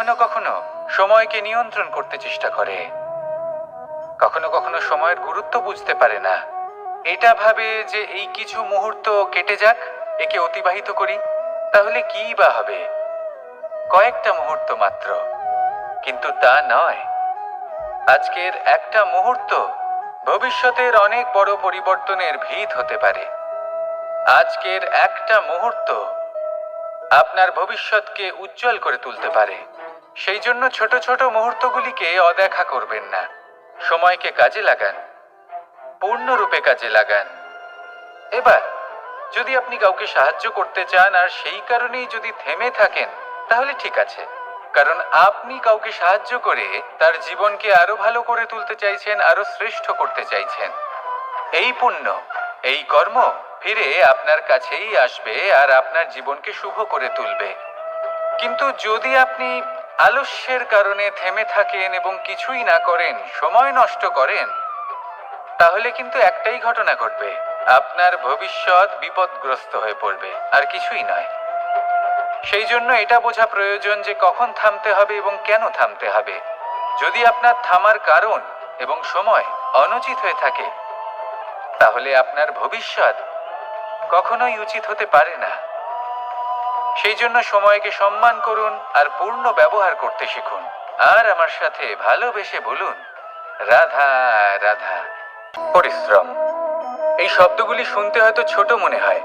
কখনো কখনো সময়কে নিয়ন্ত্রণ করতে চেষ্টা করে, কখনো কখনো সময়ের গুরুত্ব বুঝতে পারে না। এটা ভাবে যে এই কিছু মুহূর্ত কেটে যাক, একে অতিবাহিত করি, তাহলে কি বা হবে, কয়েকটা মুহূর্ত মাত্র। কিন্তু তা নয়। আজকের একটা মুহূর্ত ভবিষ্যতের অনেক বড় পরিবর্তনের ভিত হতে পারে। আজকের একটা মুহূর্ত আপনার ভবিষ্যৎকে উজ্জ্বল করে তুলতে পারে। সেই জন্য ছোট ছোট মুহূর্তগুলিকে অদেখা করবেন না। সময়কে কাজে লাগান, পূর্ণরূপে কাজে লাগান। এবার যদি আপনি কাউকে সাহায্য করতে চান আর সেই কারণেই যদি থেমে থাকেন, তাহলে ঠিক আছে, কারণ আপনি কাউকে সাহায্য করে তার জীবনকে আরো ভালো করে তুলতে চাইছেন, আরো শ্রেষ্ঠ করতে চাইছেন। এই পুণ্য, এই কর্ম ফিরে আপনার কাছেই আসবে আর আপনার জীবনকে শুভ করে তুলবে। কিন্তু যদি আপনি আলস্যের কারণে থেমে থাকেন এবং কিছুই না করেন, সময় নষ্ট করেন, তাহলে কিন্তু একটাই ঘটনা ঘটবে, আপনার ভবিষ্যৎ বিপদগ্রস্ত হয়ে পড়বে, আর কিছুই নয়। সেই জন্য এটা বোঝা প্রয়োজন যে কখন থামতে হবে এবং কেন থামতে হবে। যদি আপনার থামার কারণ এবং সময় অনুচিত হয়ে থাকে, তাহলে আপনার ভবিষ্যৎ কখনোই উচিত হতে পারে না। সেই জন্য সময়কে সম্মান করুন আর পূর্ণ ব্যবহার করতে শিখুন। আর আমার সাথে ভালোবেসে বলুন, রাধা রাধা। পরিশ্রম, এই শব্দগুলি শুনতে হয়তো ছোট মনে হয়,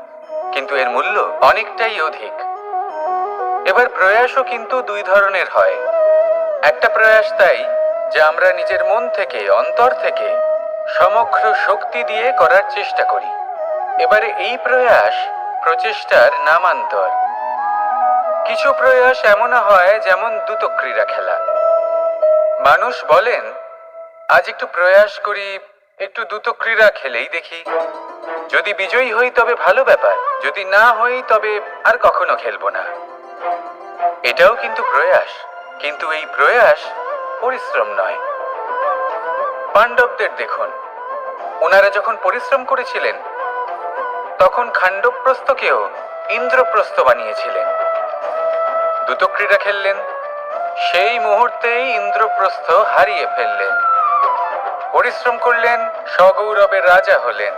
কিন্তু এর মূল্য অনেকটাই অধিক। এবার প্রয়াসও কিন্তু দুই ধরনের হয়। একটা প্রয়াস তাই যে আমরা নিজের মন থেকে, অন্তর থেকে সমগ্র শক্তি দিয়ে করার চেষ্টা করি। এবারে এই প্রয়াস প্রচেষ্টার নামান্তর। কিছু প্রয়াস এমন হয় যেমন দ্রুতক্রীড়া খেলা। মানুষ বলেন, আজ একটু প্রয়াস করি, একটু দ্রুতক্রীড়া খেলেই দেখি, যদি বিজয়ী হই তবে ভালো ব্যাপার, যদি না হই তবে আর কখনো খেলবো না। এটাও কিন্তু প্রয়াস, কিন্তু এই প্রয়াস পরিশ্রম নয়। পাণ্ডবদের দেখুন, ওনারা যখন পরিশ্রম করেছিলেন তখন খাণ্ডবপ্রস্থকেও ইন্দ্রপ্রস্থ বানিয়েছিলেন। দ্রুতক্রীড়া খেললেন, সেই মুহূর্তেই ইন্দ্রপ্রস্থ হারিয়ে ফেললেন। পরিশ্রম করলেন, সগৌরবের রাজা হলেন।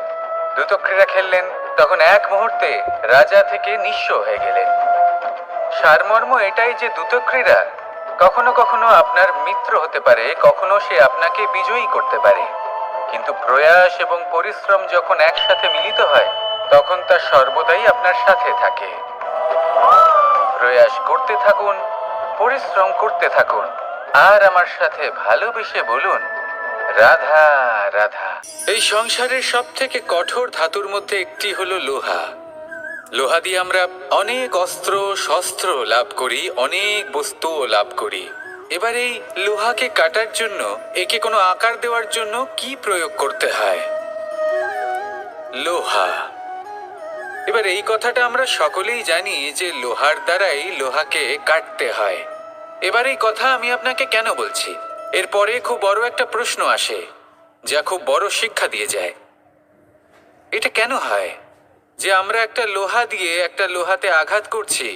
দ্রুতক্রীড়া খেললেন, তখন এক মুহূর্তে রাজা থেকে নিঃস্ব হয়ে গেলেন। সারমর্ম এটাই যে দ্রুতক্রীড়া কখনো কখনো আপনার মিত্র হতে পারে, কখনো সে আপনাকে বিজয়ী করতে পারে, কিন্তু প্রয়াস এবং পরিশ্রম যখন একসাথে মিলিত হয় তখন তা সর্বদাই আপনার সাথে থাকে। প্রয়াস করতে থাকুন, পরিশ্রম করতে থাকুন, আর আমার সাথে ভালোবেসে বলুন, রাধা রাধা। এই সংসারের সব থেকে কঠোর ধাতুর মধ্যে একটি হলো লোহা। লোহা দিয়ে আমরা অনেক অস্ত্র শস্ত্র লাভ করি, অনেক বস্তুও লাভ করি। এবার এই লোহাকে কাটার জন্য, একে কোনো আকার দেওয়ার জন্য কি প্রয়োগ করতে হয়? লোহা। এবার এই কথাটা আমরা সকলেই জানি যে লোহার দ্বারাই লোহাকে কাটতে হয়। এবার এই কথা আমি আপনাকে কেন বলছি, এরপরে খুব বড় একটা প্রশ্ন আসে যা খুব বড় শিক্ষা দিয়ে যায়। এটা কেন হয় যে আমরা একটা লোহা দিয়ে একটা লোহাতে আঘাত করছি,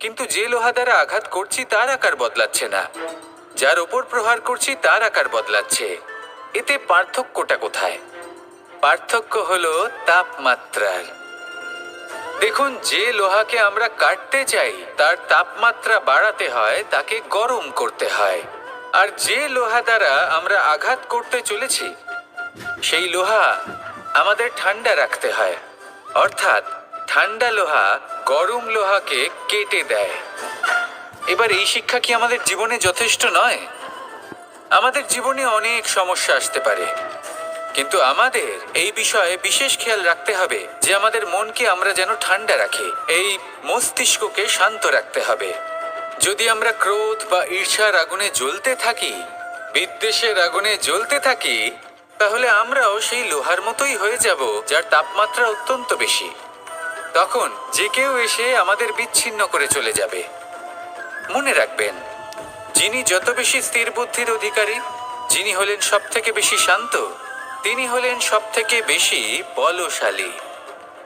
কিন্তু যে লোহা দ্বারা আঘাত করছি তার আকার বদলাচ্ছে না, যার ওপর প্রহার করছি তার আকার বদলাচ্ছে? এতে পার্থক্যটা কোথায়? পার্থক্য হলো তাপমাত্রার। দেখুন, যে লোহাকে আমরা কাটতে চাই তার তাপমাত্রা বাড়াতে হয়, তাকে গরম করতে হয়। আর যে লোহা দ্বারা আমরা আঘাত করতে চলেছি সেই লোহা আমাদের ঠান্ডা রাখতে হয়। অর্থাৎ ঠান্ডা লোহা গরম লোহাকে কেটে দেয়। এবার এই শিক্ষা কি আমাদের জীবনে যথেষ্ট নয়? আমাদের জীবনে অনেক সমস্যা আসতে পারে, কিন্তু আমাদের এই বিষয়ে বিশেষ খেয়াল রাখতে হবে যে আমাদের মনকে আমরা যেন ঠান্ডা রাখি, এই মস্তিষ্ককে শান্ত রাখতে হবে। যদি আমরা ক্রোধ বা ঈর্ষার আগুনে জ্বলতে থাকি, বিদ্বেষের আগুনে জ্বলতে থাকি, তাহলে আমরাও সেই লোহার মতোই হয়ে যাব যার তাপমাত্রা অত্যন্ত বেশি। তখন যে কেউ এসে আমাদের বিচ্ছিন্ন করে চলে যাবে। মনে রাখবেন, যিনি যত বেশি স্থির বুদ্ধির অধিকারী, যিনি হলেন সব থেকে বেশি শান্ত, তিনি হলেন সব থেকে বেশি বলশালী।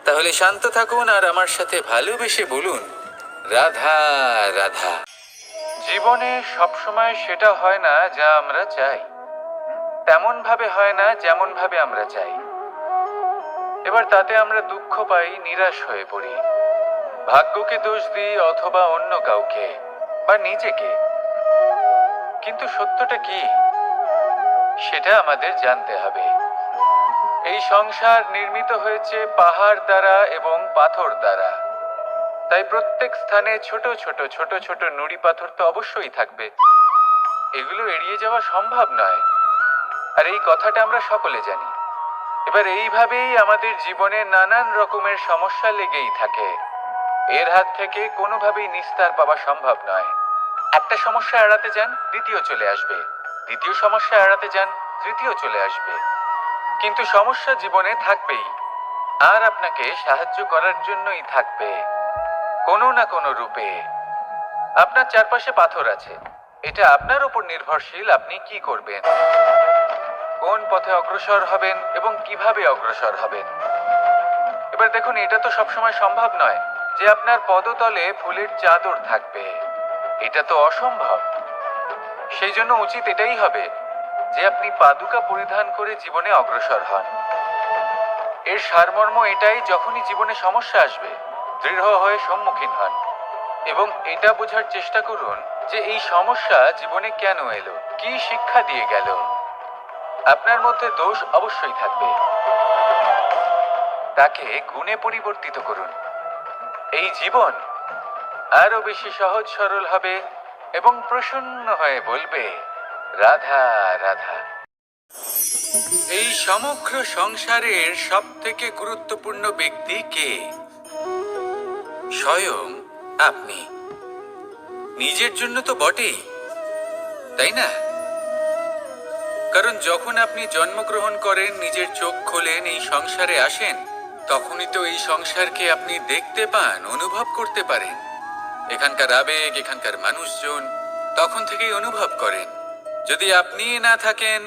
তাহলে শান্ত থাকুন আর আমার সাথে ভালোবেসে বলুন, রাধা রাধা। জীবনে সবসময় সেটা হয় না যা আমরা চাই, তেমন ভাবে হয় না যেমন ভাবে আমরা চাই। এবার তাতে আমরা দুঃখ পাই, নিরাশ হয়ে পড়ি, ভাগ্যকে দোষ দিই অথবা অন্য কাউকে বা নিজেকে। কিন্তু সত্যটা কি সেটা আমাদের জানতে হবে। এই সংসার নির্মিত হয়েছে পাহাড় দ্বারা এবং পাথর দ্বারা। তাই প্রত্যেক স্থানে ছোট ছোট ছোট ছোট নুড়ি পাথর তো অবশ্যই থাকবে। এগুলো এড়িয়ে যাওয়া সম্ভব নয়, আর এই কথাটা আমরা সকলে জানি। এবার এইভাবেই আমাদের জীবনে নানান রকমের সমস্যা লেগেই থাকে। এর হাত থেকে কোনোভাবেই নিস্তার পাওয়া সম্ভব নয়। একটা সমস্যা এড়াতে যান, দ্বিতীয় চলে আসবে, দ্বিতীয় সমস্যা এড়াতে যান, তৃতীয় চলে আসবে। কিন্তু সমস্যা জীবনে থাকবেই, আর আপনাকে সাহায্য করার জন্যই থাকবে কোনো না কোনো রূপে। আপনার চারপাশে পাথর আছে, এটা আপনার উপর নির্ভরশীল আপনি কি করবেন, কোন পথে অগ্রসর হবেন এবং কিভাবে অগ্রসর হবেন। এবার দেখুন, এটা তো সবসময় সম্ভব নয় যে আপনার পদতলে ফুলের চাদর থাকবে, এটা তো অসম্ভব। সেই জন্য উচিত এটাই হবে যে আপনি পাদুকা পরিধান করে জীবনে অগ্রসর হন। এর সারমর্ম এটাই, যখনই জীবনে সমস্যা আসবে দৃঢ় হয়ে সম্মুখীন হন এবং এটা বোঝার চেষ্টা করুন যে এই সমস্যা জীবনে কেন এলো, কি শিক্ষা দিয়ে গেল। আপনার মধ্যে দোষ অবশ্যই থাকবে, তাকে গুণে পরিবর্তিত করুন। এই জীবন আরো বেশি সহজ সরল হবে এবং প্রসন্ন হয়ে বলবে, রাধা রাধা। এই সমগ্র সংসারের সব থেকে গুরুত্বপূর্ণ ব্যক্তি কে? স্বয়ং আপনি। নিজের জন্য তো বটেই, তাই না? কারণ যখন আপনি জন্মগ্রহণ করেন, নিজের চোখ খোলেন, এই সংসারে আসেন, তখনই তো এই সংসারকে আপনি দেখতে পান, অনুভব করতে পারেন। এখানকার আবেগ, এখানকার মানুষজন তখন থেকেই অনুভব করেন। যদি আপনি না থাকেন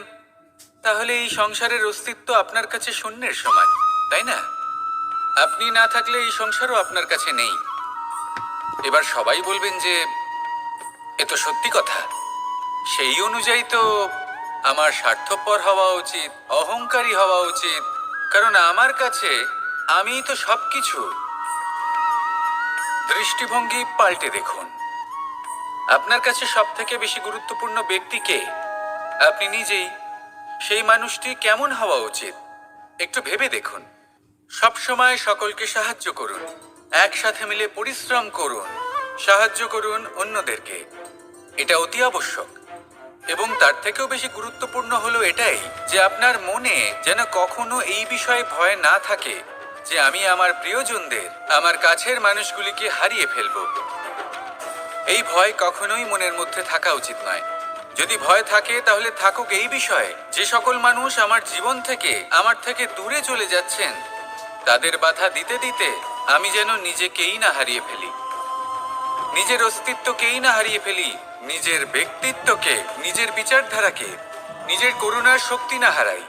তাহলে এই সংসারের অস্তিত্ব আপনার কাছে শূন্যের সমান, তাই না? আপনি না থাকলে এই সংসারও আপনার কাছে নেই। এবার সবাই বলবেন যে এ তো সত্যি কথা, সেই অনুযায়ী তো আমার স্বার্থপর হওয়া উচিত, অহংকারী হওয়া উচিত, কারণ আমার কাছে আমিই তো সবকিছু। দৃষ্টিভঙ্গি পাল্টে দেখুন, আপনার কাছে সব থেকে বেশি গুরুত্বপূর্ণ ব্যক্তি কে? আপনি নিজেই। সেই মানুষটি কেমন হওয়া উচিত একটু ভেবে দেখুন। সবসময় সকলকে সাহায্য করুন, একসাথে মিলে পরিশ্রম করুন, সাহায্য করুন অন্যদেরকে, এটা অতি আবশ্যক। এবং তার থেকেও বেশি গুরুত্বপূর্ণ হলো এটাই যে আপনার মনে যেন কখনো এই বিষয়ে ভয় না থাকে যে আমি আমার প্রিয়জনদের, আমার কাছের মানুষগুলিকে হারিয়ে ফেলব। এই ভয় কখনোই মনের মধ্যে থাকা উচিত নয়। যদি ভয় থাকে তাহলে থাকুক এই বিষয়ে যে সকল মানুষ আমার জীবন থেকে, আমার থেকে দূরে চলে যাচ্ছেন, তাদের বাধা দিতে দিতে আমি যেন নিজেকেই না হারিয়ে ফেলি, নিজের অস্তিত্বকেই না হারিয়ে ফেলি, নিজের ব্যক্তিত্বকে, নিজের বিচারধারাকে, নিজের করুণার শক্তি না হারাই।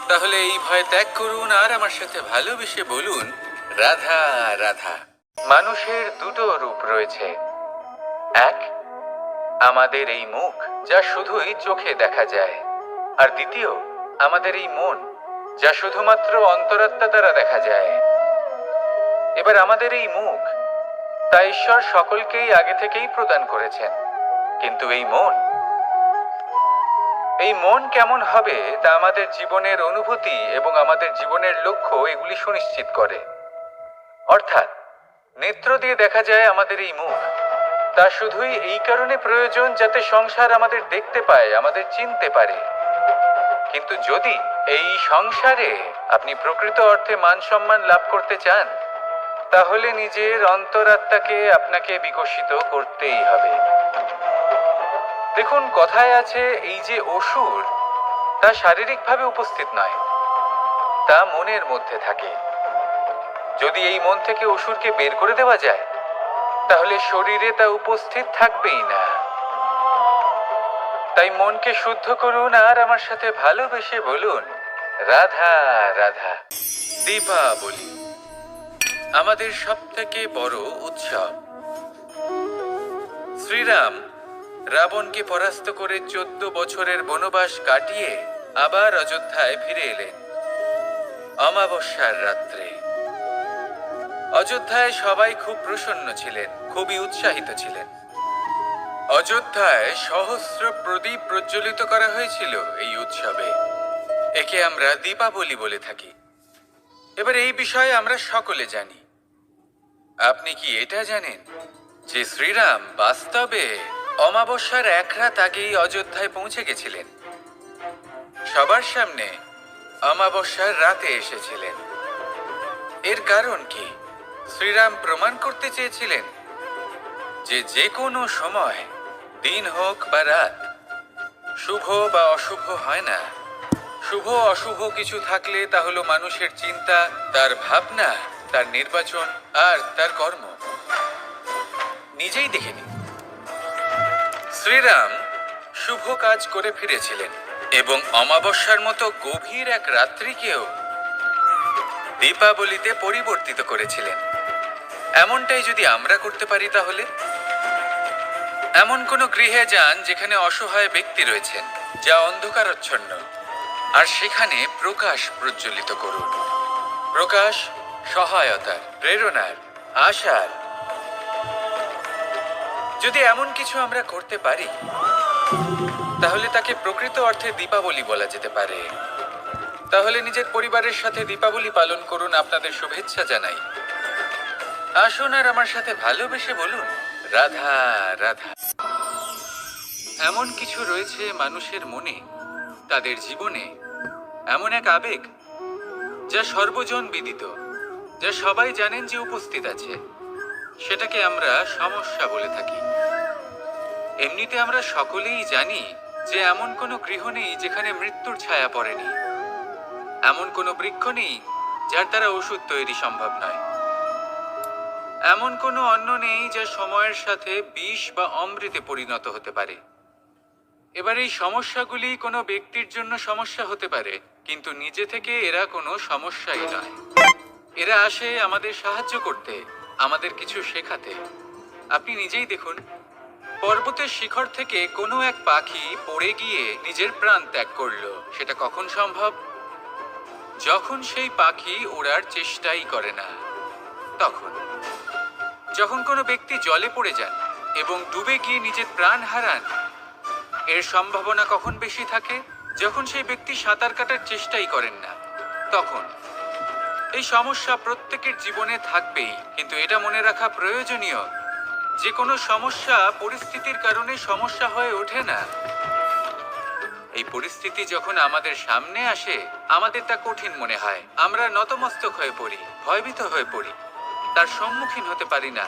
তাহলে এই ভয় ত্যাগ করুন আর আমার সাথে ভালোবেসে বলুন, রাধা রাধা। মানুষের দুটো রূপ রয়েছে, এক আমাদের এই মুখ যা শুধুই চোখে দেখা যায়, আর দ্বিতীয় আমাদের এই মন যা শুধুমাত্র অন্তরাত্মা দ্বারা দেখা যায়। এবার আমাদের এই মুখ তা ঈশ্বর সকলকেই আগে থেকেই প্রদান করেছেন, কিন্তু এই মন কেমন হবে তা আমাদের জীবনের অনুভূতি এবং আমাদের জীবনের লক্ষ্য এগুলি সুনিশ্চিত করে। অর্থাৎ নেত্র দিয়ে দেখা যায় আমাদের এই মুখ, তা শুধুই এই কারণে প্রয়োজন যাতে সংসার আমাদের দেখতে পায়, আমাদের চিনতে পারে। কিন্তু যদি এই সংসারে আপনি প্রকৃত অর্থে মান সম্মান লাভ করতে চান, তাহলে নিজের অন্তরাত্মাকে আপনাকে বিকশিত করতেই হবে। দেখুন, কথায় আছে এই যে অসুর, তা শারীরিকভাবে উপস্থিত নয়, তা মনের মধ্যে থাকে। যদি এই মন থেকে অসুরকে বের করে দেওয়া যায় তাহলে শরীরে তা উপস্থিত থাকবেই না। তাই মনকে শুদ্ধ করুন আর আমার সাথে ভালোবেসে বলুন, রাধা রাধা। দীপাবলি আমাদের সব থেকে বড় উৎসব। শ্রীরাম রাবণকে পরাস্ত করে 14 বছরের বনবাস কাটিয়ে আবার অযোধ্যায় ফিরে এলেন অমাবস্যার রাত্রে। অযোধ্যায় সবাই খুব প্রসন্ন ছিলেন, খুবই উৎসাহিত ছিলেন। অযোধ্যায় সহস্র প্রদীপ প্রজ্বলিত করা হয়েছিল এই উৎসবে। একে আমরা দীপাবলি বলে থাকি। এবার এই বিষয়ে আমরা সকলে জানি। আপনি কি এটা জানেন যে শ্রীরাম বাস্তবে অমাবস্যার এক রাত আগেই অযোধ্যায় পৌঁছে গেছিলেন? সবার সামনে অমাবস্যার রাতে এসেছিলেন। এর কারণ কি? শ্রীরাম প্রমাণ করতে চেয়েছিলেন যে যে কোনো সময়, দিন হোক বা রাত, শুভ বা অশুভ হয় না। শুভ অশুভ কিছু থাকলে তা হলো মানুষের চিন্তা, তার ভাবনা, তার নির্বাচন আর তার কর্ম। নিজেই দেখে নিন, শ্রীরাম শুভ কাজ করে ফিরেছিলেন এবং অমাবস্যার মতো গভীর এক রাত্রিকেও দীপাবলিতে পরিবর্তিত করেছিলেন। এমনটাই যদি আমরা করতে পারি, তাহলে এমন কোনো গৃহে যান যেখানে অসহায় ব্যক্তি রয়েছেন, যা অন্ধকারাচ্ছন্ন, আর সেখানে প্রকাশ প্রজ্বলিত করুন। প্রকাশ সহায়তার, প্রেরণার, আশার। যদি এমন কিছু আমরা করতে পারি, তাহলে তাকে প্রকৃত অর্থে দীপাবলি বলা যেতে পারে। তাহলে নিজের পরিবারের সাথে দীপাবলি পালন করুন। আপনাদের শুভেচ্ছা জানাই। আসুন আর আমার সাথে ভালোবেসে বলুন, রাধা রাধা। এমন কিছু রয়েছে মানুষের মনে, তাদের জীবনে, এমন এক আবেগ যা সর্বজন বিদিত, যা সবাই জানেন যে উপস্থিত আছে। সেটাকে আমরা সমস্যা বলে থাকি। এমনিতে আমরা সকলেই জানি যে এমন কোনো গৃহ নেই যেখানে মৃত্যুর ছায়া পড়েনি। এমন কোনো বৃক্ষ নেই যার দ্বারা ওষুধ তৈরি সম্ভব নয়। এমন কোনো অন্ন নেই যা সময়ের সাথে বিষ বা অমৃতে পরিণত হতে পারে। এবার এই সমস্যাগুলি কোনো ব্যক্তির জন্য সমস্যা হতে পারে, কিন্তু নিজে থেকে এরা কোনো সমস্যাই নয়। এরা আসে আমাদের সাহায্য করতে, আমাদের কিছু শেখাতে। আপনি নিজেই দেখুন, পর্বতের শিখর থেকে কোনো এক পাখি পড়ে গিয়ে নিজের প্রাণ ত্যাগ করলো। সেটা কখন সম্ভব? যখন সেই পাখি ওড়ার চেষ্টাই করে না। তখন যখন কোনো ব্যক্তি জলে পড়ে যান এবং ডুবে গিয়ে নিজের প্রাণ হারান, এর সম্ভাবনা কখন বেশি থাকে? যখন সেই ব্যক্তি সাঁতার কাটার চেষ্টাই করেন না। তখন এই সমস্যা প্রত্যেকের জীবনে থাকবেই, কিন্তু এটা মনে রাখা প্রয়োজনীয় যে কোনো সমস্যা পরিস্থিতির কারণে সমস্যা হয়ে ওঠে না। এই পরিস্থিতি যখন আমাদের সামনে আসে, আমাদের তা কঠিন মনে হয়। আমরা নতমস্তক হয়ে পড়ি, ভয়ভীত হয়ে পড়ি, তার সম্মুখীন হতে পারি না।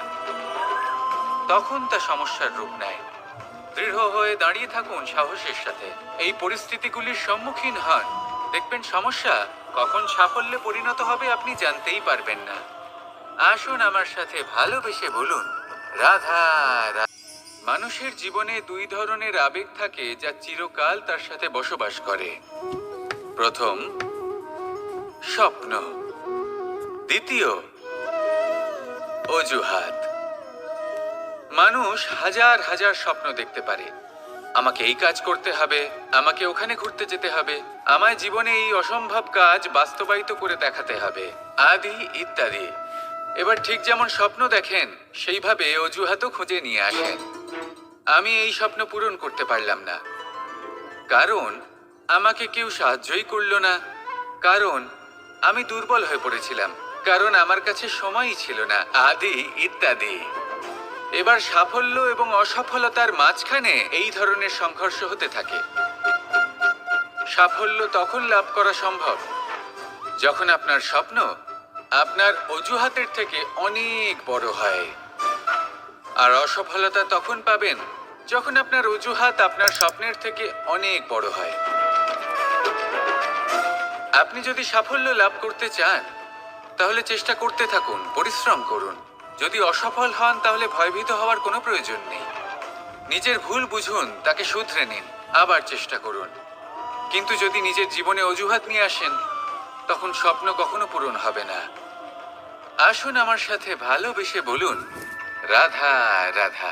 তখন তা সমস্যার রূপ নেয়। দৃঢ় হয়ে দাঁড়িয়ে থাকুন সাহসের সাথে। এই পরিস্থিতিগুলির সম্মুখীন হন, দেখবেন সমস্যা কখন সাফল্যে পরিণত হবে আপনি জানতেই পারবেন না। আসুন আমার সাথে ভালোবেসে বলুন, রাধা রাধা। মানুষের জীবনে দুই ধরনের আবেগ থাকে যা চিরকাল তার সাথে বসবাস করে। প্রথম, স্বপ্ন। দ্বিতীয়, অজুহাত। মানুষ হাজার হাজার স্বপ্ন দেখতে পারে। আমাকে এই কাজ করতে হবে, আমাকে ওখানে ঘুরতে যেতে হবে, আমায় জীবনে এই অসম্ভব কাজ বাস্তবায়িত করে দেখাতে হবে, আদি ইত্যাদি। এবার ঠিক যেমন স্বপ্ন দেখেন, সেইভাবে অজুহাতও খুঁজে নিয়ে আসেন। আমি এই স্বপ্ন পূরণ করতে পারলাম না, কারণ আমাকে কেউ সাহায্যই করলো না, কারণ আমি দুর্বল হয়ে পড়েছিলাম, কারণ আমার কাছে সময়ই ছিল না, আদি ইত্যাদি। এবার সাফল্য এবং অসফলতার মাঝখানে এই ধরনের সংঘর্ষ হতে থাকে। সাফল্য তখন লাভ করা সম্ভব যখন আপনার স্বপ্ন আপনার অজুহাতের থেকে অনেক বড় হয়, আর অসফলতা তখন পাবেন যখন আপনার অজুহাত আপনার স্বপ্নের থেকে অনেক বড় হয়। আপনি যদি সাফল্য লাভ করতে চান, তাহলে চেষ্টা করতে থাকুন, পরিশ্রম করুন। যদি অসফল হন, তাহলে ভয়ভীত হওয়ার কোনো প্রয়োজন নেই। নিজের ভুল বুঝুন, তাকে শুধরে নিন, আবার চেষ্টা করুন। কিন্তু যদি নিজের জীবনে অজুহাত নিয়ে আসেন, তখন স্বপ্ন কখনো পূরণ হবে না। আসুন আমার সাথে ভালোবেসে বলুন, রাধা রাধা।